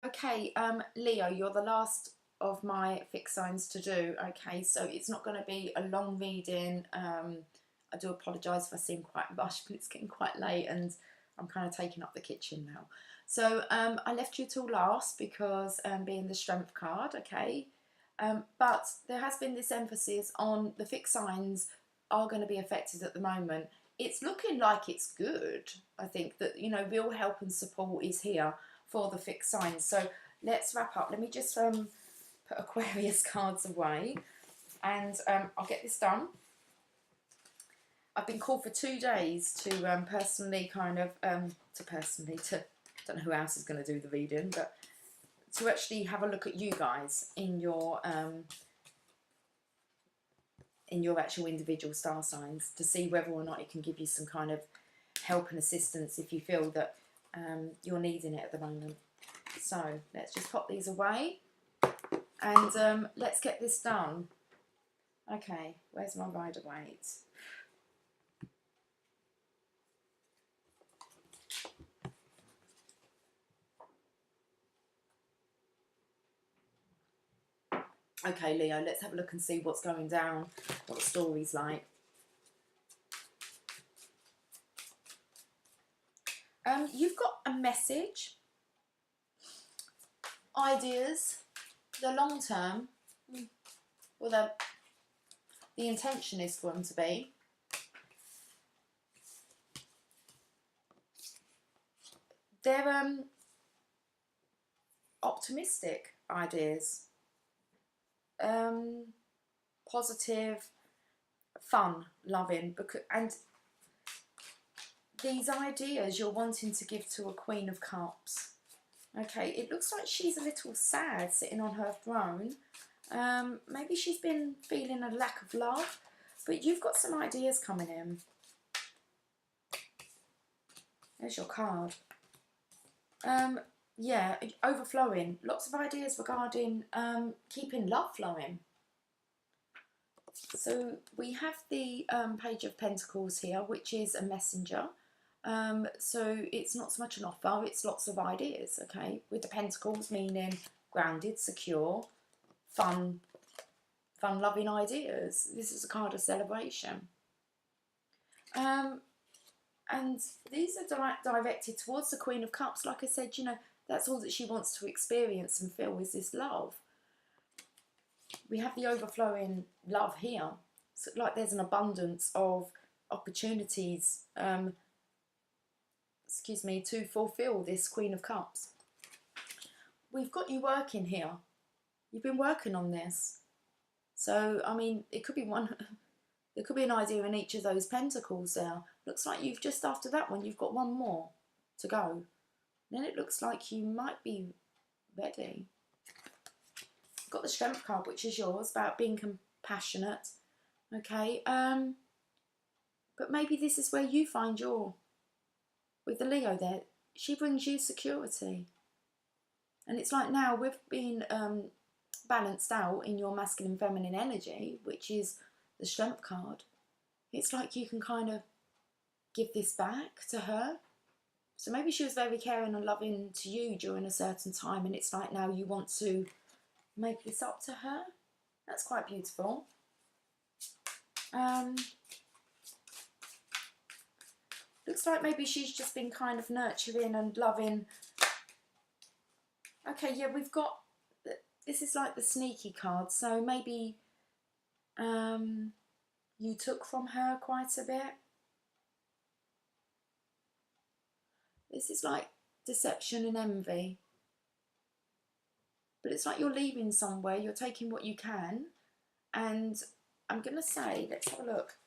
Okay, Leo, you're the last of my fixed signs to do. Okay, so it's not going to be a long reading. I do apologise if I seem quite rushed, but it's getting quite late and I'm kind of taking up the kitchen now. So I left you till last because being the strength card, okay. But there has been this emphasis on the fixed signs are going to be affected at the moment. It's looking like it's good. I think that, you know, real help and support is here for the fixed signs. So let's wrap up. Let me just put Aquarius cards away and I'll get this done. I've been called for 2 days to personally kind of, don't know who else is going to do the reading, but to actually have a look at you guys in your actual individual star signs to see whether or not it can give you some kind of help and assistance if you feel that you're needing it at the moment. So let's just pop these away and let's get this done. Okay, where's my Rider-Waite? Okay, Leo, let's have a look and see what's going down, what the story's like. You've got a message, ideas, the long term, or the intention is for them to be. They're optimistic ideas, positive, fun, loving, and these ideas you're wanting to give to a Queen of Cups. Okay, it looks like she's a little sad sitting on her throne. Maybe she's been feeling a lack of love, but you've got some ideas coming in. There's your card. Yeah, overflowing. Lots of ideas regarding keeping love flowing. So we have the Page of Pentacles here, which is a messenger. So it's not so much an offer, it's lots of ideas, okay? With the Pentacles meaning grounded, secure, fun, loving ideas. This is a card of celebration. And these are directed towards the Queen of Cups. Like I said, you know, that's all that she wants to experience and feel is this love. We have the overflowing love here. So like there's an abundance of opportunities, to fulfill this Queen of Cups. We've got you working here. You've been working on this. So, I mean, it could be one... There could be an idea in each of those pentacles there. Looks like you've just after that one, you've got one more to go. Then it looks like you might be ready. You've got the Strength card, which is yours, about being compassionate. Okay, but maybe this is where you find your... With the Leo there, she brings you security. And it's like now we've been balanced out in your masculine feminine energy, which is the Strength card. It's like you can kind of give this back to her. So maybe she was very caring and loving to you during a certain time, and it's like now you want to make this up to her. That's quite beautiful. Looks like maybe she's just been kind of nurturing and loving. Okay, yeah, we've got... This is like the sneaky card, so maybe... you took from her quite a bit. This is like deception and envy. But it's like you're leaving somewhere, you're taking what you can. And I'm going to say, let's have a look.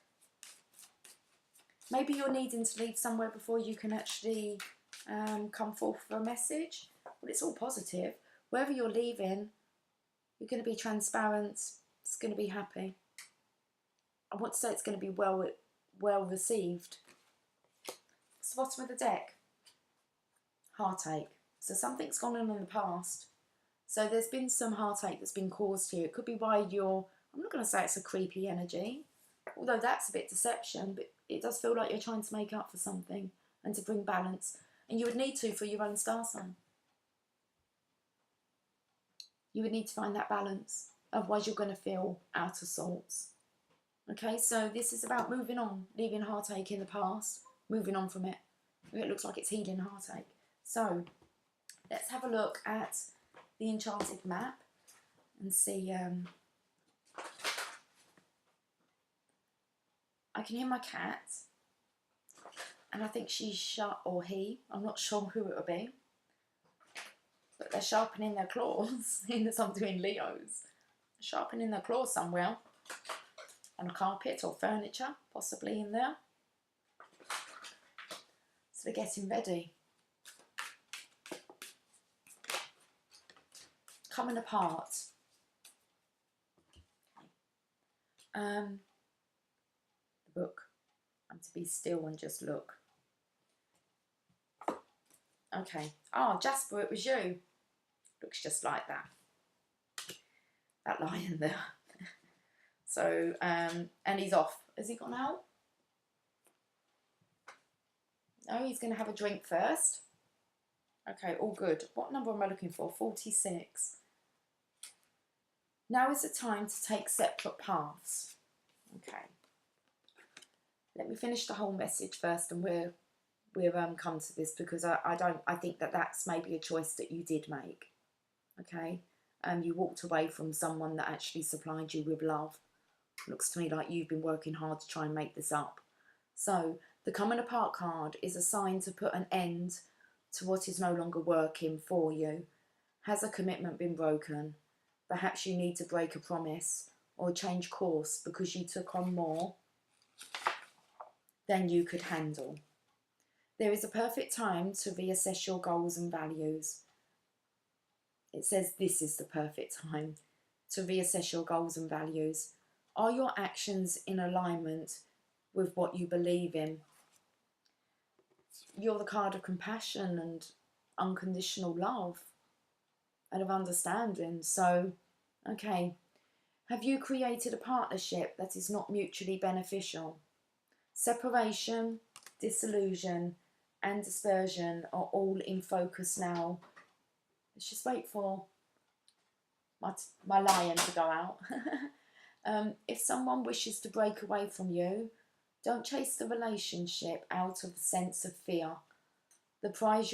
Maybe you're needing to leave somewhere before you can actually come forth with a message. But it's all positive. Wherever you're leaving, you're going to be transparent. It's going to be happy. I want to say it's going to be well received. What's the bottom of the deck? Heartache. So something's gone on in the past. So there's been some heartache that's been caused here. It could be why you're... I'm not going to say it's a creepy energy, although that's a bit deception, but it does feel like you're trying to make up for something and to bring balance. And you would need to for your own star sign. You would need to find that balance. Otherwise, you're going to feel out of sorts. Okay, so this is about moving on, leaving heartache in the past, moving on from it. It looks like it's healing heartache. So let's have a look at the enchanted map and see. I can hear my cat, and I think she's shut, or he, I'm not sure who it will be, but they're sharpening their claws in something Leo's. Sharpening their claws somewhere on a carpet or furniture, possibly in there. So they're getting ready. Coming apart. The book. I'm to be still and just look. Okay. Oh, Jasper, it was you. Looks just like that. That lion there. So, and he's off. Has he gone out? No, he's going to have a drink first. Okay, all good. What number am I looking for? 46. Now is the time to take separate paths. Okay. Let me finish the whole message first, and we'll come to this, because I think that that's maybe a choice that you did make. Okay. You walked away from someone that actually supplied you with love. Looks to me like you've been working hard to try and make this up. So the coming apart card is a sign to put an end to what is no longer working for you. Has a commitment been broken? Perhaps you need to break a promise or change course because you took on more than you could handle. There is a perfect time to reassess your goals and values. It says this is the perfect time to reassess your goals and values. Are your actions in alignment with what you believe in? You're the card of compassion and unconditional love and of understanding. So, okay, have you created a partnership that is not mutually beneficial? Separation, disillusion, and dispersion are all in focus now. Let's just wait for my lion to go out. If someone wishes to break away from you, don't chase the relationship out of a sense of fear. The price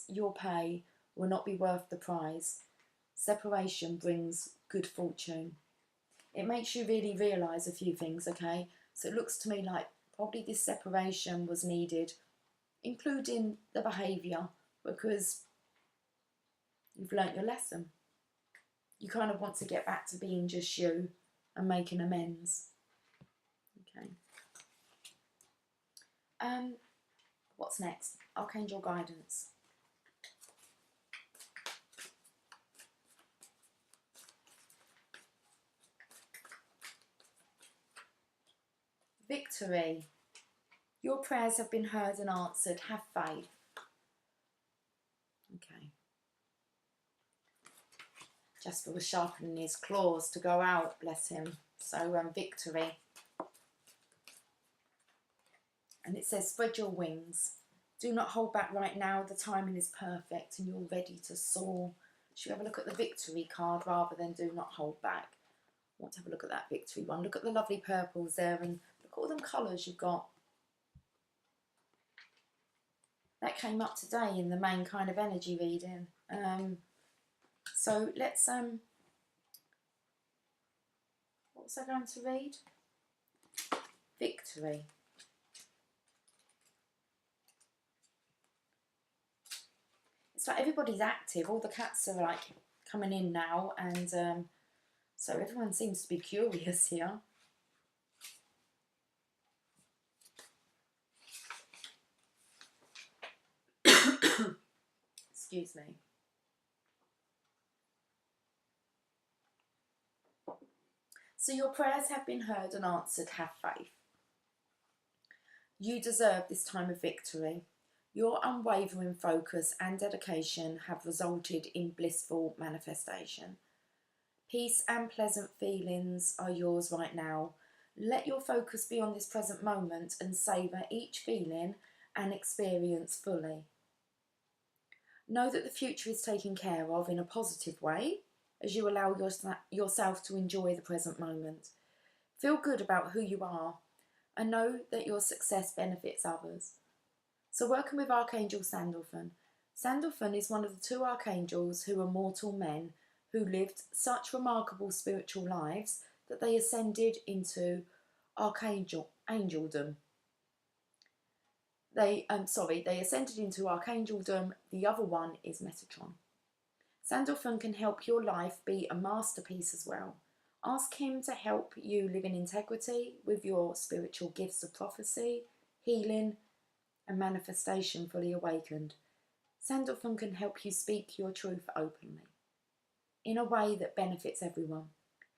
you'll pay will not be worth the prize. Separation brings good fortune. It makes you really realise a few things, okay? So it looks to me like probably this separation was needed, including the behaviour, because you've learnt your lesson. You kind of want to get back to being just you and making amends. Okay. What's next? Archangel guidance. Victory. Your prayers have been heard and answered. Have faith. Okay. Jasper was sharpening his claws to go out, bless him. So, victory. And it says, spread your wings. Do not hold back right now. The timing is perfect and you're ready to soar. Should we have a look at the victory card rather than do not hold back? I want to have a look at that victory one. Look at the lovely purples there, and look at all them colours you've got. That came up today in the main kind of energy reading. So let's, what was I going to read? Victory. It's like everybody's active. All the cats are like coming in now, and so everyone seems to be curious here. Excuse me. So your prayers have been heard and answered. Have faith. You deserve this time of victory. Your unwavering focus and dedication have resulted in blissful manifestation. Peace and pleasant feelings are yours right now. Let your focus be on this present moment and savour each feeling and experience fully. Know that the future is taken care of in a positive way as you allow yourself to enjoy the present moment. Feel good about who you are and know that your success benefits others. So working with Archangel Sandalphon. Sandalphon is one of the two archangels who are mortal men who lived such remarkable spiritual lives that they ascended into angeldom. They ascended into archangeldom. The other one is Metatron. Sandalphon can help your life be a masterpiece as well. Ask him to help you live in integrity with your spiritual gifts of prophecy, healing, and manifestation fully awakened. Sandalphon can help you speak your truth openly, in a way that benefits everyone,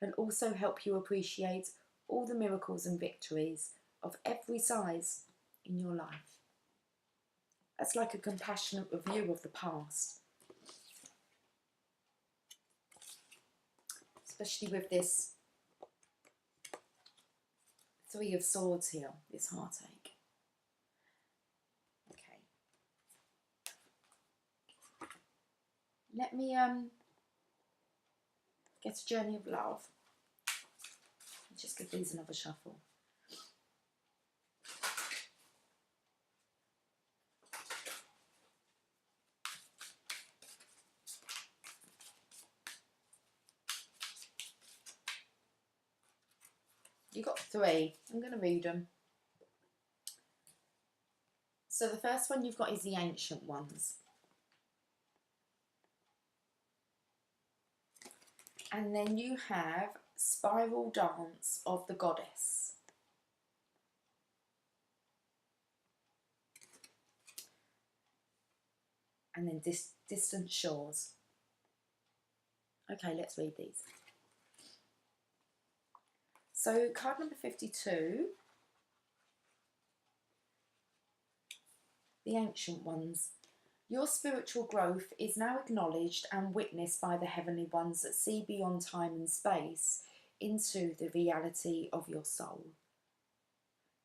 and also help you appreciate all the miracles and victories of every size in your life. That's like a compassionate review of the past. Especially with this Three of Swords here, this heartache. Okay. Let me get a Journey of Love. Just give these another shuffle. You got three. I'm going to read them. So the first one you've got is the Ancient Ones. And then you have Spiral Dance of the Goddess. And then Distant Shores. Okay, let's read these. So card number 52, the Ancient Ones. Your spiritual growth is now acknowledged and witnessed by the heavenly ones that see beyond time and space into the reality of your soul.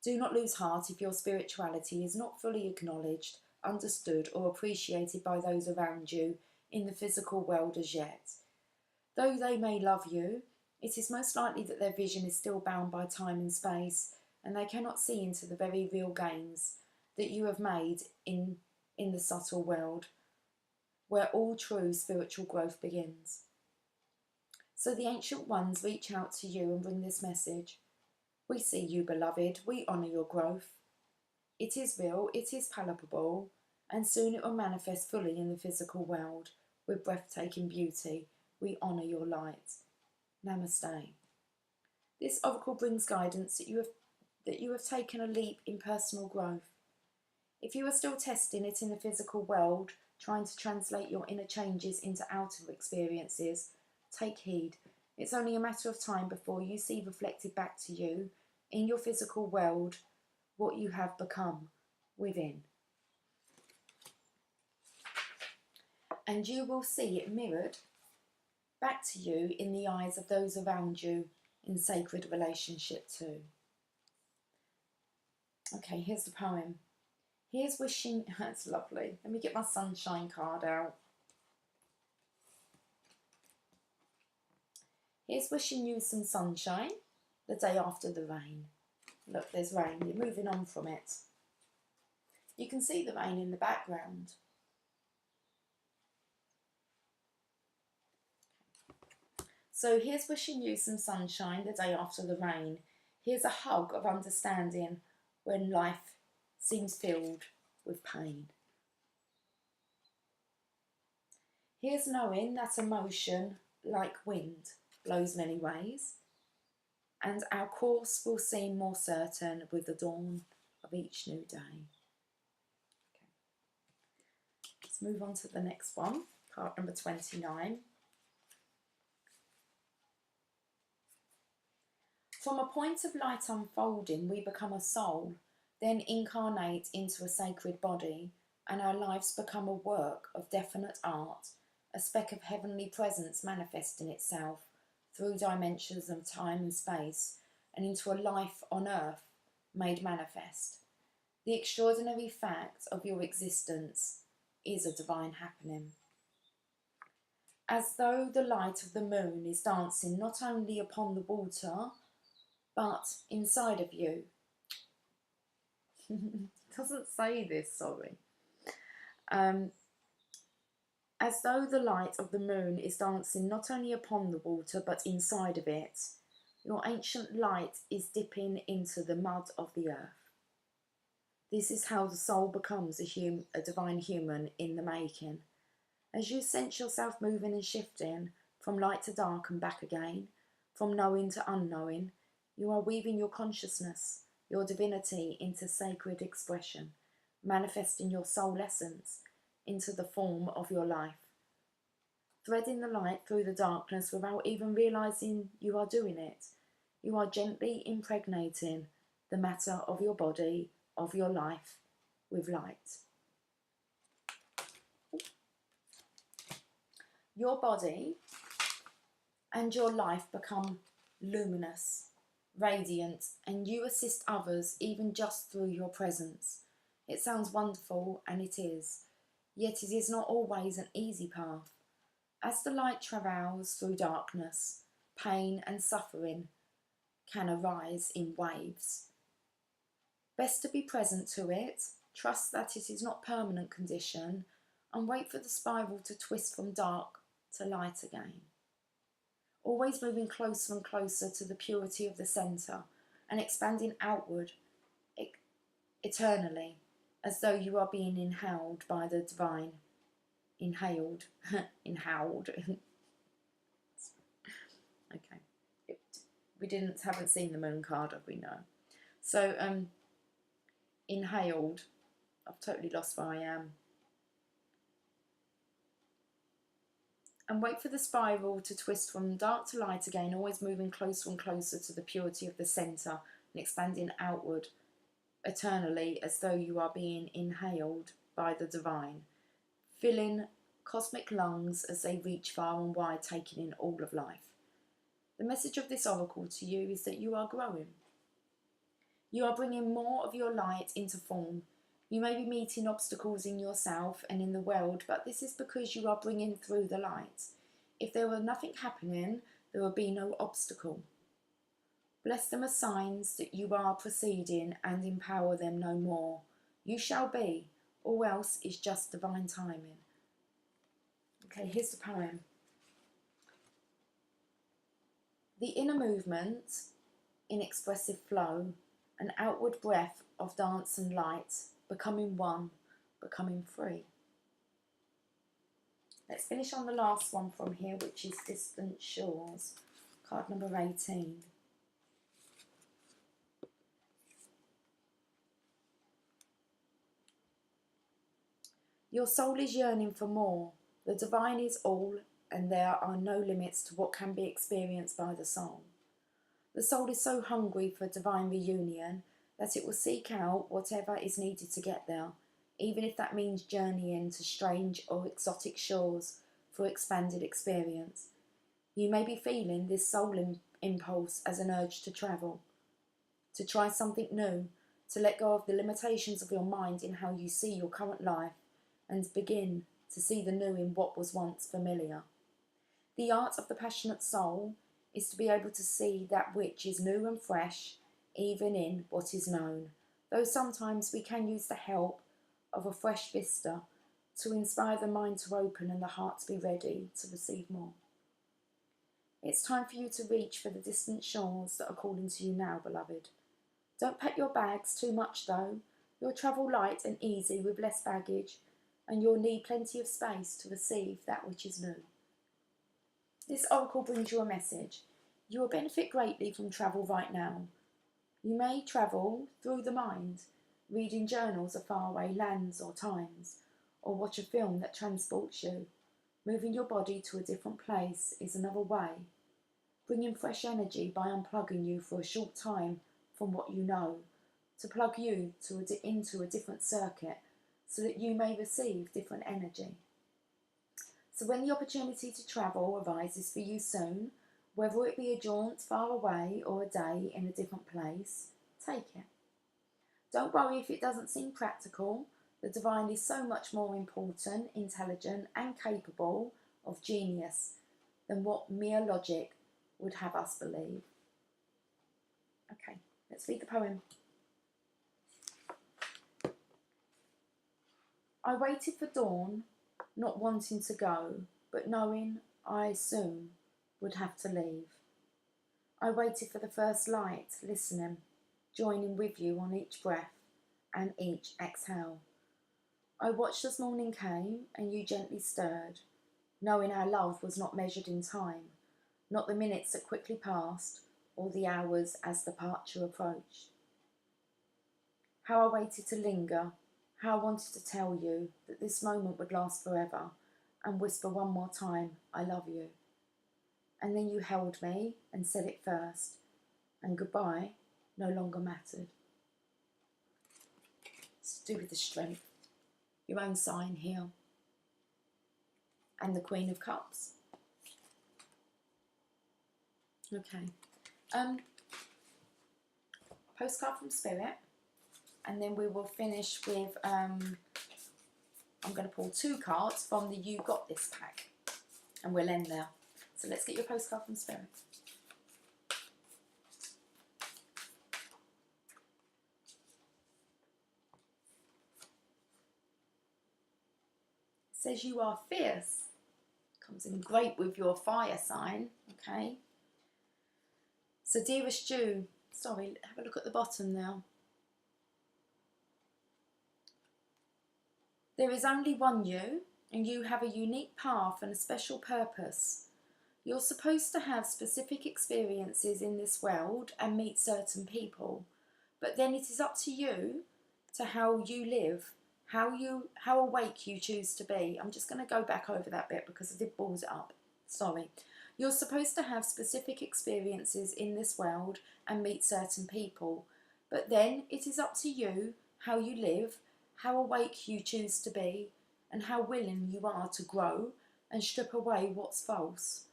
Do not lose heart if your spirituality is not fully acknowledged, understood or appreciated by those around you in the physical world as yet. Though they may love you, it is most likely that their vision is still bound by time and space, and they cannot see into the very real gains that you have made in the subtle world, where all true spiritual growth begins. So the Ancient Ones reach out to you and bring this message. We see you, beloved. We honour your growth. It is real, it is palpable, and soon it will manifest fully in the physical world with breathtaking beauty. We honour your light. Namaste. This oracle brings guidance that you have taken a leap in personal growth. If you are still testing it in the physical world, trying to translate your inner changes into outer experiences, take heed. It's only a matter of time before you see reflected back to you in your physical world what you have become within. And you will see it mirrored back to you in the eyes of those around you in sacred relationship too. Okay, here's the poem. Here's wishing, that's lovely. Let me get my sunshine card out. Here's wishing you some sunshine the day after the rain. Look, there's rain. You're moving on from it. You can see the rain in the background. So here's wishing you some sunshine the day after the rain. Here's a hug of understanding when life seems filled with pain. Here's knowing that emotion, like wind, blows many ways, and our course will seem more certain with the dawn of each new day. Okay. Let's move on to the next one, card number 29. From a point of light unfolding, we become a soul, then incarnate into a sacred body, and our lives become a work of definite art, a speck of heavenly presence manifesting itself through dimensions of time and space, and into a life on earth made manifest. The extraordinary fact of your existence is a divine happening. As though the light of the moon is dancing not only upon the water, but inside of you. It doesn't say this, sorry. As though the light of the moon is dancing not only upon the water, but inside of it. Your ancient light is dipping into the mud of the earth. This is how the soul becomes a divine human in the making. As you sense yourself moving and shifting from light to dark and back again, from knowing to unknowing, you are weaving your consciousness, your divinity into sacred expression, manifesting your soul essence into the form of your life. Threading the light through the darkness without even realizing you are doing it, you are gently impregnating the matter of your body, of your life, with light. Your body and your life become luminous, radiant, and you assist others even just through your presence. It sounds wonderful, and it is, yet it is not always an easy path. As the light travels through darkness, pain and suffering can arise in waves. Best to be present to it, trust that it is not permanent condition, and wait for the spiral to twist from dark to light again. Always moving closer and closer to the purity of the centre and expanding outward eternally, as though you are being inhaled by the divine. Inhaled. Okay. Haven't seen the moon card, have we? No. So, inhaled. I've totally lost where I am. And wait for the spiral to twist from dark to light again, always moving closer and closer to the purity of the centre and expanding outward eternally, as though you are being inhaled by the divine, filling cosmic lungs as they reach far and wide, taking in all of life. The message of this oracle to you is that you are growing. You are bringing more of your light into form. You may be meeting obstacles in yourself and in the world, but this is because you are bringing through the light. If there were nothing happening, there would be no obstacle. Bless them as signs that you are proceeding, and empower them no more. You shall be, all else is just divine timing. Okay, here's the poem. The inner movement, in expressive flow, an outward breath of dance and light, becoming one, becoming free. Let's finish on the last one from here, which is Distant Shores, card number 18. Your soul is yearning for more. The divine is all, and there are no limits to what can be experienced by the soul. The soul is so hungry for divine reunion that it will seek out whatever is needed to get there, even if that means journeying to strange or exotic shores for expanded experience. You may be feeling this soul impulse as an urge to travel, to try something new, to let go of the limitations of your mind in how you see your current life, and begin to see the new in what was once familiar. The art of the passionate soul is to be able to see that which is new and fresh, even in what is known, though sometimes we can use the help of a fresh vista to inspire the mind to open and the heart to be ready to receive more. It's time for you to reach for the distant shores that are calling to you now, beloved. Don't pack your bags too much though. You'll travel light and easy with less baggage, and you'll need plenty of space to receive that which is new. This oracle brings you a message. You will benefit greatly from travel right now. You may travel through the mind, reading journals of faraway lands or times, or watch a film that transports you. Moving your body to a different place is another way. Bringing fresh energy by unplugging you for a short time from what you know, to plug you into a different circuit so that you may receive different energy. So when the opportunity to travel arises for you soon, whether it be a jaunt far away or a day in a different place, take it. Don't worry if it doesn't seem practical. The divine is so much more important, intelligent and capable of genius than what mere logic would have us believe. Okay, let's read the poem. I waited for dawn, not wanting to go, but knowing I soon would have to leave. I waited for the first light, listening, joining with you on each breath and each exhale. I watched as morning came and you gently stirred, knowing our love was not measured in time, not the minutes that quickly passed or the hours as departure approached. How I waited to linger, how I wanted to tell you that this moment would last forever and whisper one more time, I love you. And then you held me and said it first, and goodbye no longer mattered. It's to do with the strength, your own sign here, and the Queen of Cups. Okay, postcard from Spirit, and then we will finish with, I'm going to pull 2 cards from the You Got This pack, and we'll end there. So let's get your postcard from Spirit. It says you are fierce. Comes in great with your fire sign, okay? So dearest Jew, sorry, have a look at the bottom now. There is only one you, and you have a unique path and a special purpose. You're supposed to have specific experiences in this world and meet certain people, but then it is up to you to how you live, how awake you choose to be. I'm just going to go back over that bit because I did balls it up. Sorry. You're supposed to have specific experiences in this world and meet certain people, but then it is up to you how you live, how awake you choose to be, and how willing you are to grow and strip away what's false.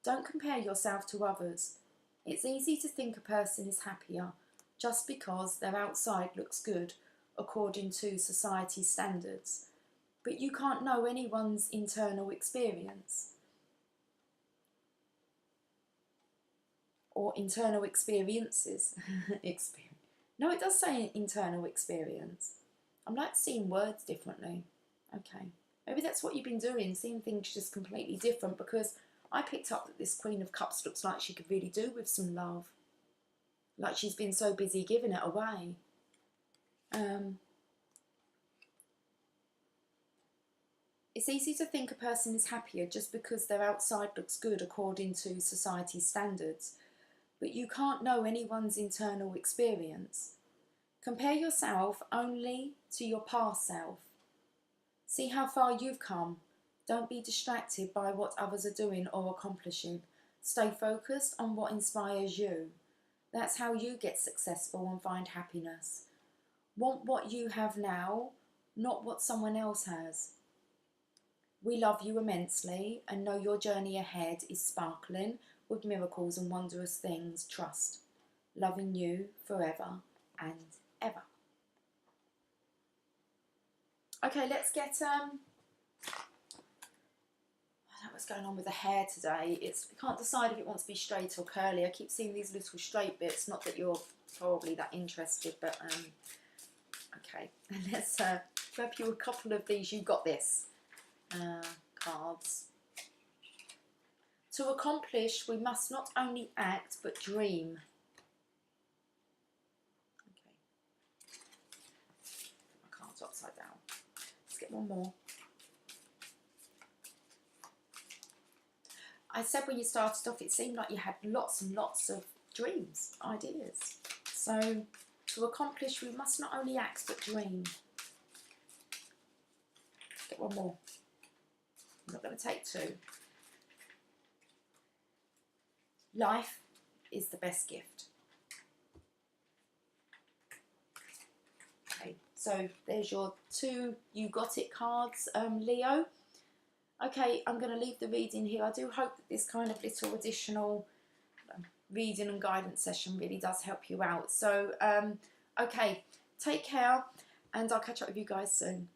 Don't compare yourself to others. It's easy to think a person is happier just because their outside looks good according to society's standards, but you can't know anyone's internal experience or internal experiences. No, it does say internal experience. I'm like seeing words differently. Okay, maybe that's what you've been doing, seeing things just completely different, because I picked up that this Queen of Cups looks like she could really do with some love. Like she's been so busy giving it away. It's easy to think a person is happier just because their outside looks good according to society's standards, but you can't know anyone's internal experience. Compare yourself only to your past self. See how far you've come. Don't be distracted by what others are doing or accomplishing. Stay focused on what inspires you. That's how you get successful and find happiness. Want what you have now, not what someone else has. We love you immensely and know your journey ahead is sparkling with miracles and wondrous things. Trust. Loving you forever and ever. Okay, let's get what's going on with the hair today. I can't decide if it wants to be straight or curly. I keep seeing these little straight bits. Not that you're probably that interested, but okay. Let's grab you a couple of these. You got this cards. To accomplish, we must not only act but dream. Okay. My cards upside down. Let's get one more. I said when you started off, it seemed like you had lots and lots of dreams, ideas. So, to accomplish, we must not only act but dream. Let's get one more. I'm not going to take 2. Life is the best gift. Okay, so there's your 2 You Got It cards, Leo. Okay, I'm going to leave the reading here. I do hope that this kind of little additional reading and guidance session really does help you out. So, okay, take care. and I'll catch up with you guys soon.